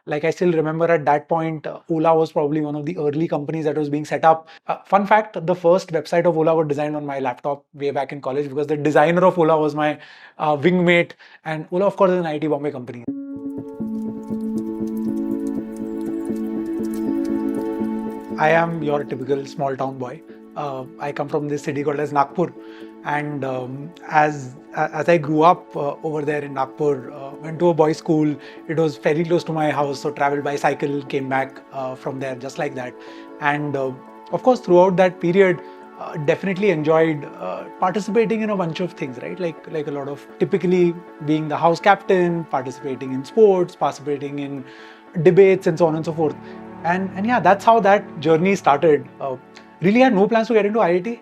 Like I still remember at that point, Ola was probably one of the early companies that was being set up. Fun fact, the first website of Ola was designed on my laptop way back in college because the designer of Ola was my wingmate. And Ola, of course, is an IIT Bombay company. I am your typical small town boy. I come from this city called as Nagpur, and as I grew up over there in Nagpur, went to a boys' school. It was very close to my house, so traveled by cycle, came back from there just like that. And of course, throughout that period, definitely enjoyed participating in a bunch of things, right? Like a lot of typically being the house captain, participating in sports, participating in debates, and so on and so forth. And yeah, that's how that journey started. Really had no plans to get into IIT,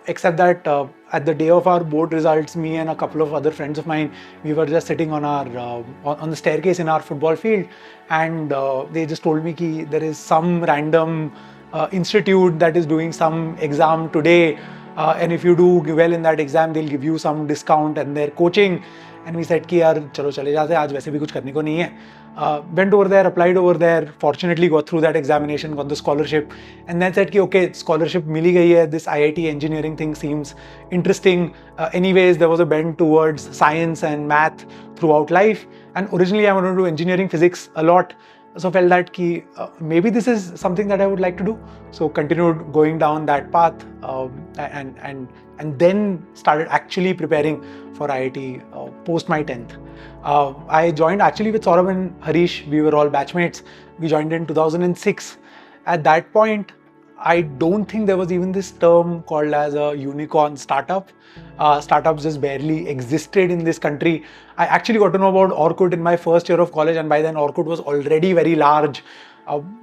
except that at the day of our board results, me and a couple of other friends of mine, we were just sitting on our on the staircase in our football field, and they just told me that there is some random institute that is doing some exam today, and if you do well in that exam, they'll give you some discount and their coaching. And we said कि यार चलो चले जाते हैं, आज वैसे भी कुछ करने को नहीं है. Went over there, applied over there, fortunately got through that examination, got the scholarship, and then said कि okay, scholarship मिली गई है, this IIT engineering thing seems interesting. Anyways, there was a bend towards science and math throughout life, and originally I wanted to do engineering physics a lot. So felt that maybe this is something that I would like to do. So continued going down that path, and then started actually preparing for IIT post my 10th. I joined actually with Saurabh and Harish. We were all batchmates. We joined in 2006. At that point, I don't think there was even this term called as a unicorn startup. Startups just barely existed in this country. I actually got to know about Orkut in my first year of college, and by then Orkut was already very large.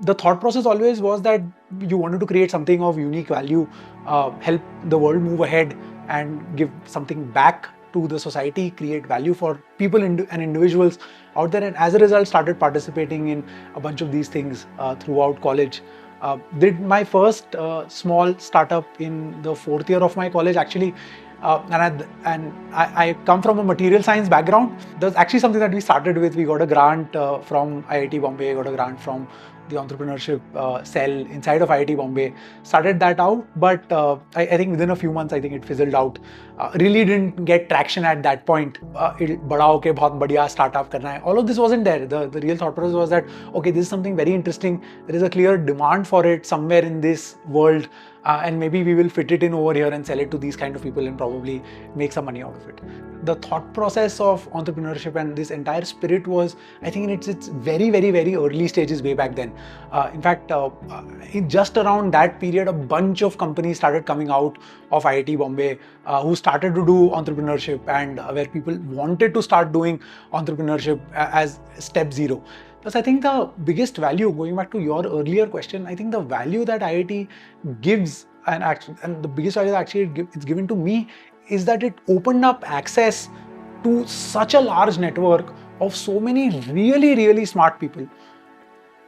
The thought process always was that you wanted to create something of unique value, help the world move ahead and give something back to the society, create value for people and individuals out there. And as a result, started participating in a bunch of these things throughout college. Did my first small startup in the 4th year of my college actually. I come from a material science background. There's actually something that we started with. We got a grant from IIT Bombay, got a grant from the entrepreneurship cell inside of IIT Bombay. Started that out, but I think within a few months, I think it fizzled out. Really didn't get traction at that point. बड़ा होके बहुत बढ़िया startup करना है. All of this wasn't there. The real thought process was that, okay, this is something very interesting. There is a clear demand for it somewhere in this world. And maybe we will fit it in over here and sell it to these kind of people and probably make some money out of it. The thought process of entrepreneurship and this entire spirit was, I think, in its very, very, very early stages way back then. In fact, just around that period, a bunch of companies started coming out of IIT Bombay who started to do entrepreneurship, and where people wanted to start doing entrepreneurship as step zero. Plus, I think the biggest value, going back to your earlier question, I think the value that IIT gives, and the biggest value that actually it's given to me, is that it opened up access to such a large network of so many really, really smart people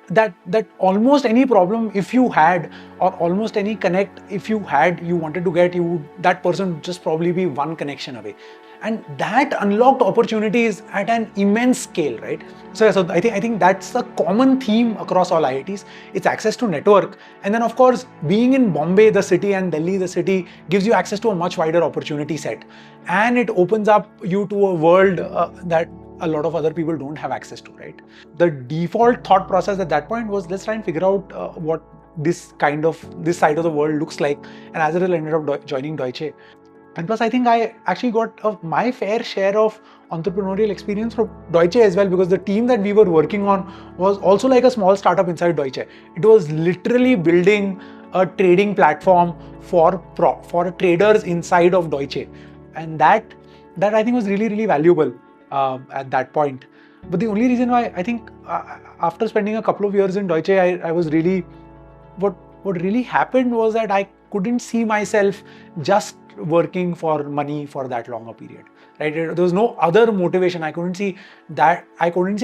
that almost any problem if you had, or almost any connect if you had, you wanted to get, that person would just probably be one connection away. And that unlocked opportunities at an immense scale, right? So I think that's the common theme across all IITs. It's access to network. And then of course, being in Bombay, the city, and Delhi, the city, gives you access to a much wider opportunity set. And it opens up you to a world that a lot of other people don't have access to, right? The default thought process at that point was, let's try and figure out what this side of the world looks like. And as a result, I ended up joining Deutsche. And plus, I think I actually got my fair share of entrepreneurial experience from Deutsche as well, because the team that we were working on was also like a small startup inside Deutsche. It was literally building a trading platform for traders inside of Deutsche. And that I think was really, really valuable at that point. But the only reason why I think after spending a couple of years in Deutsche, I was really, what really happened was that I couldn't see myself just working for money for that long a period, right? There was no other motivation. I couldn't see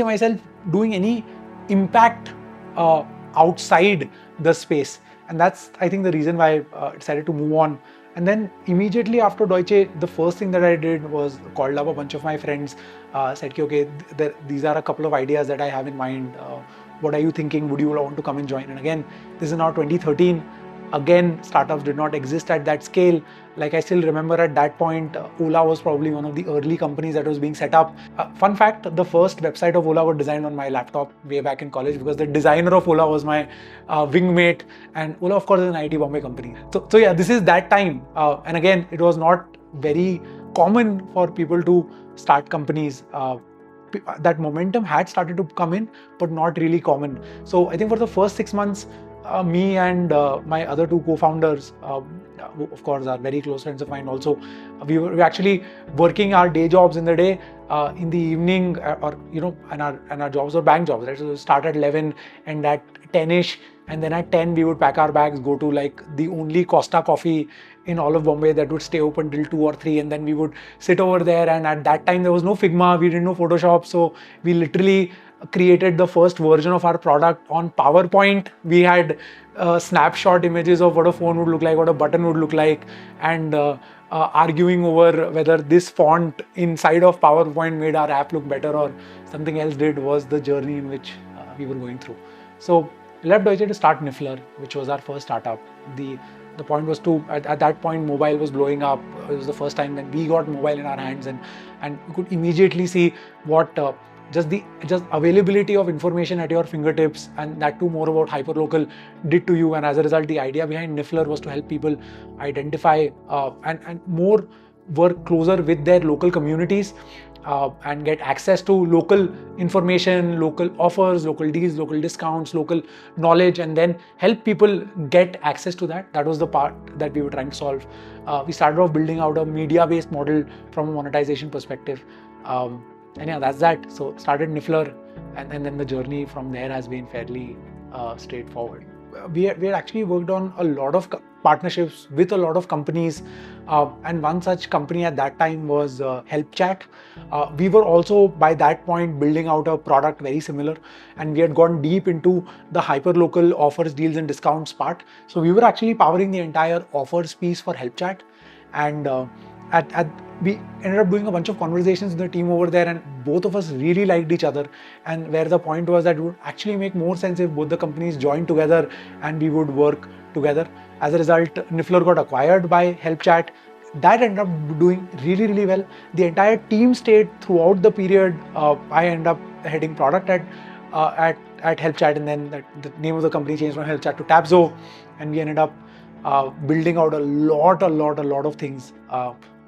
myself doing any impact outside the space. And that's, I think, the reason why I decided to move on. And then immediately after Deutsche, the first thing that I did was called up a bunch of my friends, said, okay, these are a couple of ideas that I have in mind. what are you thinking? Would you want to come and join? And again, this is now 2013. Again, startups did not exist at that scale. Like I still remember at that point, Ola was probably one of the early companies that was being set up. Fun fact, the first website of Ola was designed on my laptop way back in college, because the designer of Ola was my wingmate, and Ola of course is an IIT Bombay company. So yeah, this is that time. And again, it was not very common for people to start companies. That momentum had started to come in, but not really common. So I think for the first 6 months, me and my other two co-founders, who of course are very close friends of mine also, we were actually working our day jobs in the day, in the evening, and our jobs were bank jobs, right? So we start at 11 and at 10ish, and then at 10 we would pack our bags, go to like the only Costa coffee in all of Bombay that would stay open till 2 or 3, and then we would sit over there. And at that time there was no Figma, we didn't know Photoshop, so we literally created the first version of our product on PowerPoint. We had snapshot images of what a phone would look like, what a button would look like, and arguing over whether this font inside of PowerPoint made our app look better or something else did, was the journey in which we were going through. So left Deutsche to start Niffler, which was our first startup. The point was to, at that point, mobile was blowing up. It was the first time when we got mobile in our hands, and we could immediately see what just availability of information at your fingertips, and that too more about hyperlocal, did to you. And as a result, the idea behind Niffler was to help people identify and more work closer with their local communities, and get access to local information, local offers, local deals, local discounts, local knowledge, and then help people get access to that. That was the part that we were trying to solve. We started off building out a media-based model from a monetization perspective. And yeah, that's that. So started Niffler, and then the journey from there has been fairly straightforward. We had actually worked on a lot of partnerships with a lot of companies, and one such company at that time was HelpChat. We were also by that point building out a product very similar, and we had gone deep into the hyperlocal offers, deals and discounts part. So we were actually powering the entire offers piece for HelpChat, and we ended up doing a bunch of conversations with the team over there, and both of us really liked each other, and where the point was that it would actually make more sense if both the companies joined together and we would work together. As a result, Niffler got acquired by HelpChat. That ended up doing really, really well. The entire team stayed throughout the period. I ended up heading product at HelpChat, and then the name of the company changed from HelpChat to Tabzo, and we ended up building out a lot of things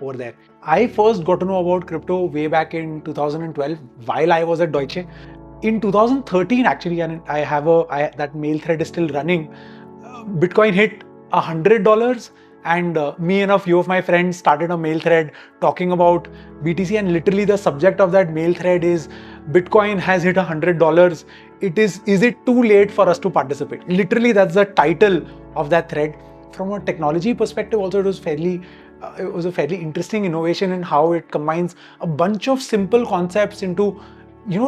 over there. I first got to know about crypto way back in 2012 while I was at Deutsche. In 2013, actually, and that mail thread is still running, Bitcoin hit $100, and me and a few of my friends started a mail thread talking about BTC, and literally the subject of that mail thread is Bitcoin has hit $100. Is it too late for us to participate? Literally, that's the title of that thread. From a technology perspective, also it was a fairly interesting innovation in how it combines a bunch of simple concepts into,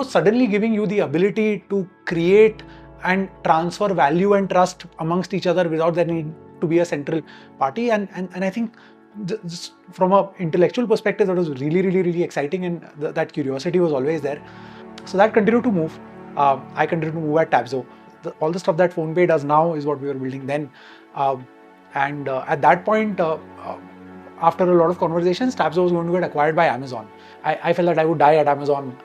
suddenly giving you the ability to create and transfer value and trust amongst each other without there need to be a central party. And I think just from an intellectual perspective, that was really exciting, and that curiosity was always there. So that continued to move. I continued to move at Tabzo. All the stuff that PhonePe does now is what we were building then. At that point, after a lot of conversations, Tabzo was going to get acquired by Amazon. I felt that I would die at Amazon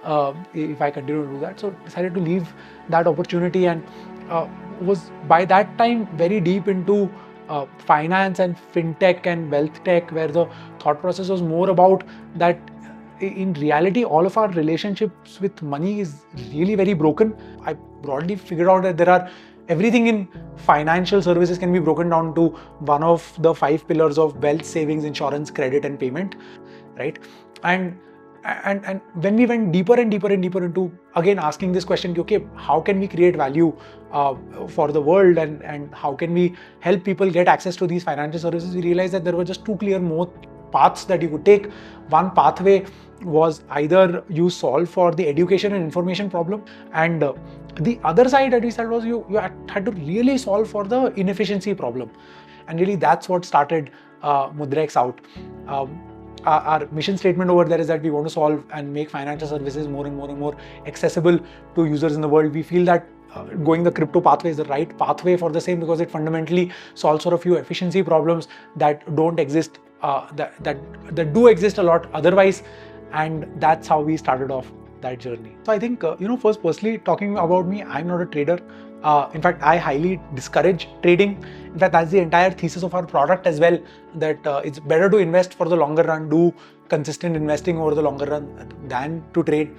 if I continue to do that. So decided to leave that opportunity, and was by that time very deep into finance and fintech and wealth tech, where the thought process was more about that in reality, all of our relationships with money is really very broken. I broadly figured out that everything in financial services can be broken down to one of the 5 pillars of wealth, savings, insurance, credit, and payment, right? And when we went deeper and deeper into, again, asking this question, okay, how can we create value for the world, and how can we help people get access to these financial services, we realized that there were just 2 clear paths that you could take. One pathway was either you solve for the education and information problem, and the other side that we said was you had to really solve for the inefficiency problem. And really that's what started Mudrex out. Our mission statement over there is that we want to solve and make financial services more and more accessible to users in the world. We feel that going the crypto pathway is the right pathway for the same, because it fundamentally solves for a few efficiency problems that don't exist, that do exist a lot otherwise, and that's how we started off that journey. So I think, first personally talking about me, I'm not a trader. In fact, I highly discourage trading. In fact, that's the entire thesis of our product as well, that it's better to invest for the longer run, do consistent investing over the longer run than to trade.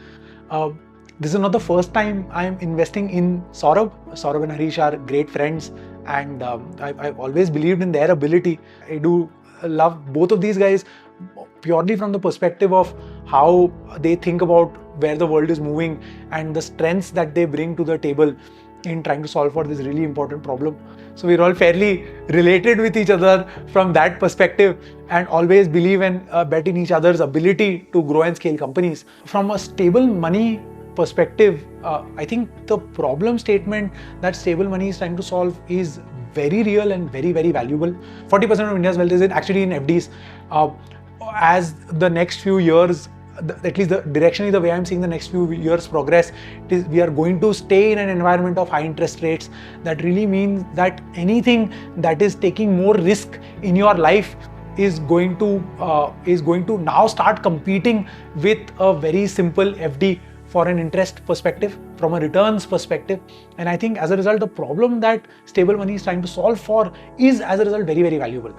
This is not the first time I'm investing in Saurabh. Saurabh and Harish are great friends, and I've always believed in their ability. I do love both of these guys purely from the perspective of how they think about where the world is moving and the strengths that they bring to the table in trying to solve for this really important problem. So we're all fairly related with each other from that perspective, and always believe and bet in each other's ability to grow and scale companies. From a stable money perspective, I think the problem statement that stable money is trying to solve is very real and very, very valuable. 40% of India's wealth is actually in FDs. As the next few years, at least directionally the way I'm seeing the next few years progress, we are going to stay in an environment of high interest rates. That really means that anything that is taking more risk in your life is going to now start competing with a very simple FD for an interest perspective, from a returns perspective. And I think as a result, the problem that stable money is trying to solve for is as a result very, very valuable.